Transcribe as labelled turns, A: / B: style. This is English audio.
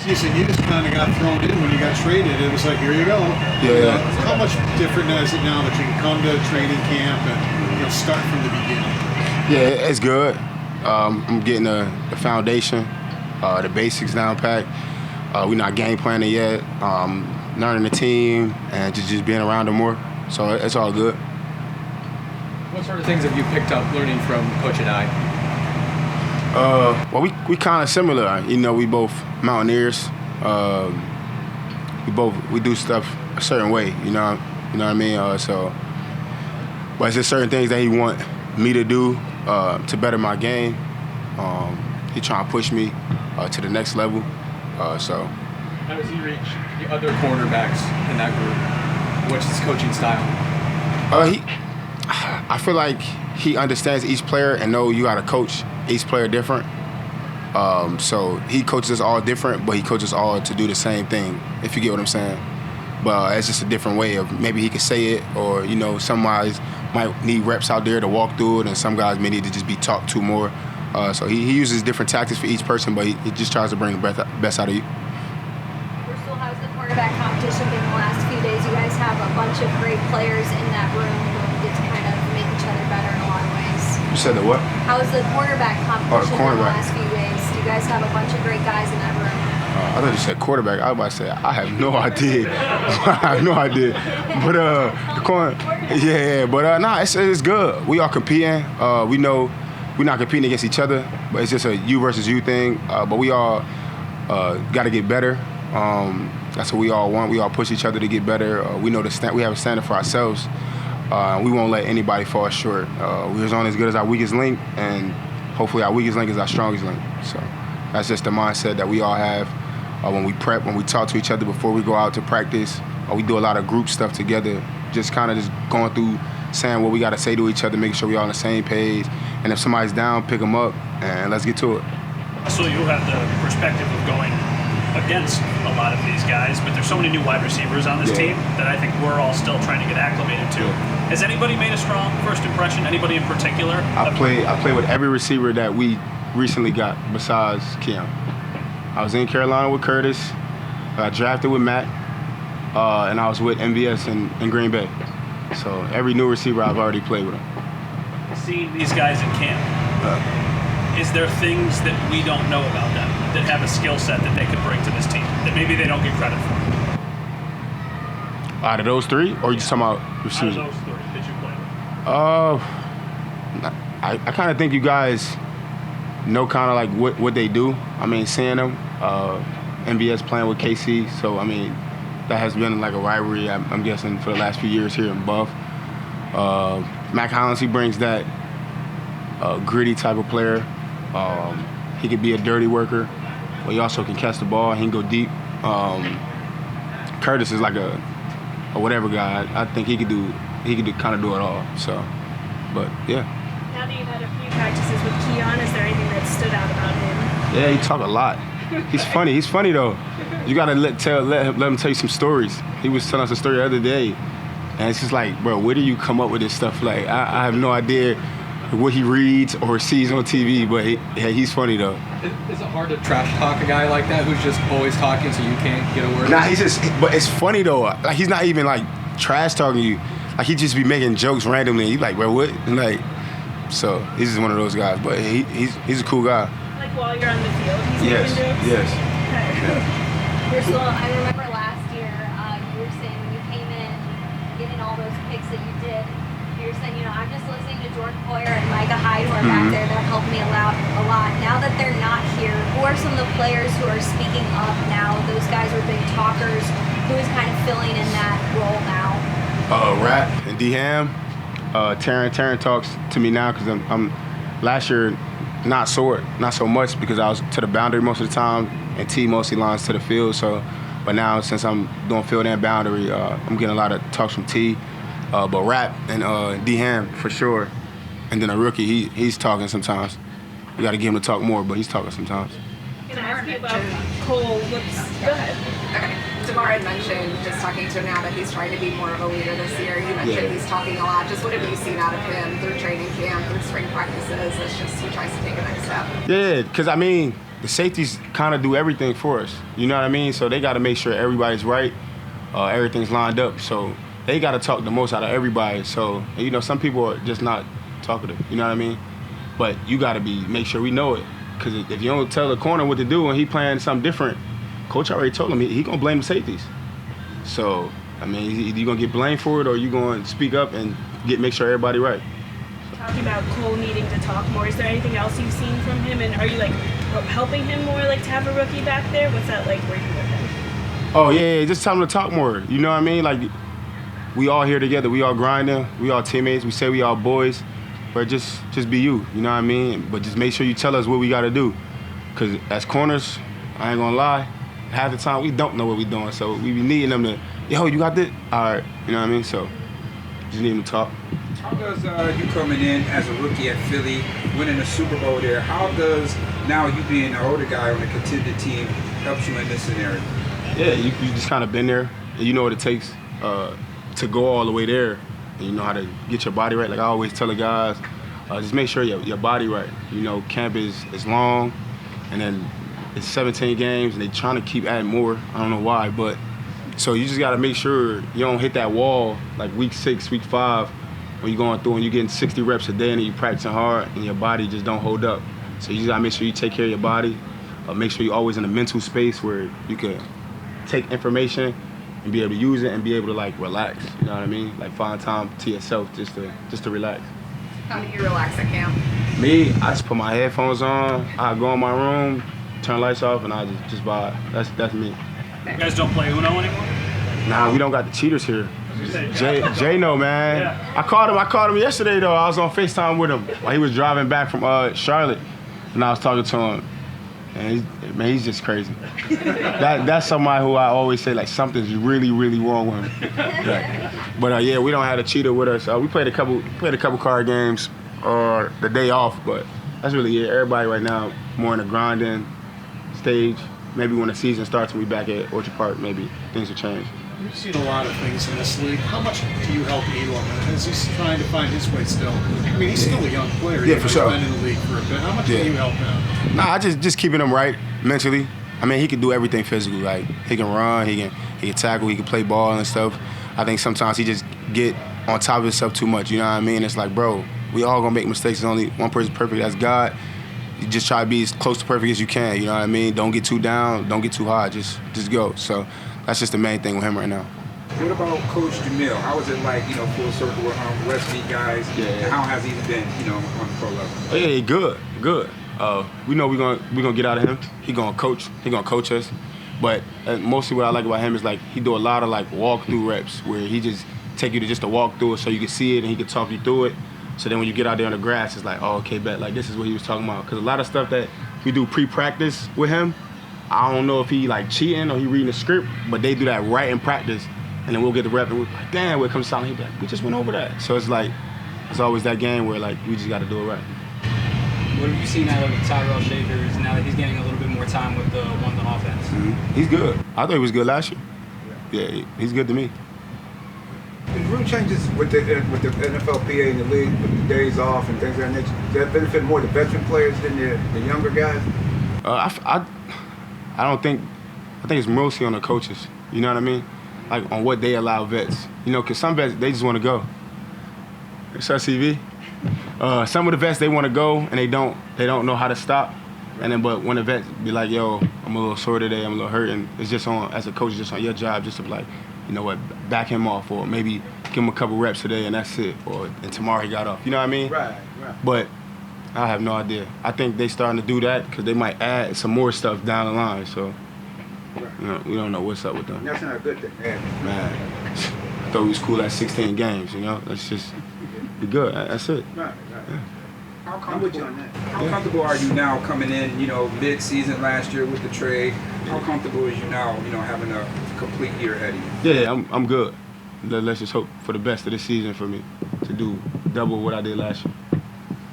A: You said you just kind of got thrown in when you got traded. It was like, here you go.
B: Yeah.
A: How much different is it now that you can come to training camp and start from the beginning?
B: Yeah, it's good. I'm getting the foundation, the basics down pat. We're not game planning yet. Learning the team and just being around them more. So it's all good.
C: What sort of things have you picked up learning from Coach and I?
B: Well, we kind of similar. You know, we both mountaineers. We do stuff a certain way. You know what I mean. But it's just certain things that he want me to do to better my game. He trying to push me to the next level.
C: How does he reach the other quarterbacks in that group? What's his coaching style?
B: I feel like he understands each player and know you got to coach each player different. So he coaches us all different, but he coaches us all to do the same thing, if you get what I'm saying. But it's just a different way of maybe he could say it, or, you know, some guys might need reps out there to walk through it, and some guys may need to just be talked to more. So he uses different tactics for each person, but he just tries to bring the best out of you.
D: Rasul, how's the quarterback competition been the last few days? You guys have a bunch of great players in that room who get to kind of make each other better in a lot of ways.
B: You said the what?
D: How is the quarterback competition in the last few days? You guys have a bunch of great guys in that room.
B: I thought you said quarterback. I was about to say, I have no idea. I have no idea. But nah, it's good. We are competing. We know we're not competing against each other, but it's just a you versus you thing. But we all got to get better. That's what we all want. We all push each other to get better. We know we have a standard for ourselves. We won't let anybody fall short. We're only as good as our weakest link, and hopefully our weakest link is our strongest link. So that's just the mindset that we all have when we prep, when we talk to each other before we go out to practice. We do a lot of group stuff together, just kind of just going through saying what we got to say to each other, making sure we're all on the same page. And if somebody's down, pick them up, and let's get to it.
E: So you have the perspective of going against a lot of these guys, but there's so many new wide receivers on this team that I think we're all still trying to get acclimated to. Has anybody made a strong first impression? Anybody in particular?
B: I play with every receiver that we recently got besides Keon. I was in Carolina with Curtis. I drafted with Matt, and I was with MVS in Green Bay. So every new receiver I've already played with them.
E: Seeing these guys in camp, is there things that we don't know about them that have a skill set that they could bring to this team that maybe they don't get credit for?
B: Out of those three, or are you just talking about receivers?
E: Out of those three that you played with?
B: I kind of think you guys know kind of like what they do. I mean, seeing them, MVS playing with KC, so I mean, that has been like a rivalry, I'm guessing, for the last few years here in Buff. Mac Hollins, he brings that gritty type of player. He could be a dirty worker, but he also can catch the ball. He can go deep. Curtis is like a whatever guy. I think he could kind of do it all. So, but yeah.
F: Now that you've had a few practices with Keon, is there anything that stood out about him?
B: Yeah, he talk a lot. He's funny. He's funny though. You gotta let him tell you some stories. He was telling us a story the other day, and it's just like, bro, where do you come up with this stuff? Like, I have no idea what he reads or sees on TV, but he's funny though.
C: Is it hard to trash talk a guy like that who's just always talking so you can't get a word?
B: Nah, but it's funny though. Like, he's not even like trash talking you. Like, he just be making jokes randomly. You like, bro, what? And like, so he's just one of those guys. But he's a cool guy.
F: Like while you're on the field, he's making jokes?
B: Yes.
F: Okay.
B: Yeah.
D: Rasul, I remember last year you were saying when you came in, getting all those picks that you did, you were saying, I'm just listening to Jordan Poyer and Micah Hyde who are back there that have helped me a lot. Now that they're not here, who are some of the players who are speaking up now? Those guys are big talkers. Who is kind of filling in that role now?
B: Rap and D-Ham. Taryn talks to me now because I'm last year not so much because I was to the boundary most of the time and T mostly lines to the field. So, but now since I'm doing field and boundary, I'm getting a lot of talks from T. But Rap and D-Ham for sure. And then a rookie, he's talking sometimes. We got to get him to talk more, but he's talking sometimes.
F: Can I ask you about Cole? Go ahead.
G: Okay. Damar had mentioned, just talking to him now, that he's trying to be more of a leader this year. You mentioned he's talking a lot. Just what have you seen out of him through training camp, through spring practices? It's just he tries to take a next step.
B: Yeah, because I mean, the safeties kind of do everything for us. You know what I mean? So they got to make sure everybody's right, everything's lined up. So they got to talk the most out of everybody. So, you know, some people are just not talkative. You know what I mean? But you got to make sure we know it. Because if you don't tell the corner what to do and he playing something different, coach already told him he going to blame the safeties. So, I mean, either you going to get blamed for it or you going to speak up and make sure everybody right.
F: Talking about Cole needing to talk more, is there anything else you've seen from him? And are you like helping him more, like to have a rookie back there? What's that like working with him?
B: Oh yeah, just tell him to talk more. You know what I mean? Like we all here together, we all grinding, we all teammates. We say we all boys, but just be you. You know what I mean? But just make sure you tell us what we got to do, cause as corners, I ain't gonna lie, half the time we don't know what we doing. So we be needing them to, yo, you got this? All right, you know what I mean? So just need them to talk.
H: How does you coming in as a rookie at Philly, winning a Super Bowl there, how does now you being an older guy on a contended team helps you in this scenario?
B: Yeah, you just kind of been there, and you know what it takes to go all the way there, and you know how to get your body right. Like I always tell the guys, just make sure your body right. You know, camp is long, and then it's 17 games, and they trying to keep adding more. I don't know why, but so you just got to make sure you don't hit that wall like week 6, week 5, when you're going through and you're getting 60 reps a day and you're practicing hard and your body just don't hold up. So you just gotta make sure you take care of your body. Make sure you're always in a mental space where you can take information and be able to use it and be able to like relax. You know what I mean? Like find time to yourself just to relax.
G: How do you relax at camp?
B: Me, I just put my headphones on. I go in my room, turn lights off, and I just vibe. That's me.
E: You guys don't play Uno anymore?
B: Nah, we don't got the cheaters here. Jay know, man. Yeah. I called him yesterday though. I was on FaceTime with him while he was driving back from Charlotte, and I was talking to him. And he's just crazy. That's somebody who I always say like something's really, really wrong with him. Yeah. But yeah, we don't have a cheater with us. We played a couple card games the day off, but that's really it. Everybody right now more in the grinding stage. Maybe when the season starts and we back at Orchard Park, maybe things will change.
A: You've seen a lot of things in this league. How much do you help Elam as he's trying to find his way still? I mean, he's still a young player.
B: Yeah, for sure.
A: He's been in the league for a bit. How much do you help him?
B: Nah, I just keeping him right mentally. I mean, he can do everything physically. Like he can run, he can tackle, he can play ball and stuff. I think sometimes he just get on top of himself too much. You know what I mean? It's like, bro, we all gonna make mistakes. There's only one person perfect. That's God. You just try to be as close to perfect as you can. You know what I mean? Don't get too down. Don't get too high. Just go. So that's just the main thing with him right now.
H: What about Coach Jamil? How is it like, full circle with Westmead guys?
B: Yeah.
H: And how has he been, on the pro level?
B: Oh, yeah, good. We know we're gonna get out of him. He gonna coach us. But mostly what I like about him is like he do a lot of like walk-through reps where he just take you to just a walk through it so you can see it and he can talk you through it. So then when you get out there on the grass, it's like, oh, okay, bet. Like this is what he was talking about. Because a lot of stuff that we do pre-practice with him, I don't know if he like cheating or he reading the script, but they do that right in practice. And then we'll get the rep and we're like, damn, when it comes down, he'll be like, we just went over that. So it's like, it's always that game where like, we just got to do it right.
I: What have you seen out of Tyrell Shavers now that he's getting a little bit more time with the ones on offense?
B: Mm-hmm. He's good. I thought he was good last year. Yeah, he's good to me.
J: The rule changes with the NFLPA and the league with the days off and things of that nature, does that benefit more the veteran players than the younger guys?
B: I don't think, I think it's mostly on the coaches. You know what I mean? Like on what they allow vets. Because some vets, they just want to go. It's our CV. Some of the vets, they want to go and they don't know how to stop. And then, but when the vets be like, yo, I'm a little sore today, I'm a little hurt, and it's just on, as a coach, just on your job, just to be like, you know what, back him off, or maybe give him a couple reps today and that's it, and tomorrow he got off. You know what I mean?
J: Right.
B: But I have no idea. I think they starting to do that because they might add some more stuff down the line. So we don't know what's up with them.
J: That's not a good thing. Yeah.
B: Man, I thought we was cool at 16 games. Let's just be good. That's it.
J: Right.
B: Yeah.
H: How
B: comfortable
H: are you now coming in, mid-season last year with the trade? How comfortable is you now, having a complete year ahead of you?
B: Yeah, I'm good. Let's just hope for the best of this season for me to do double what I did last year.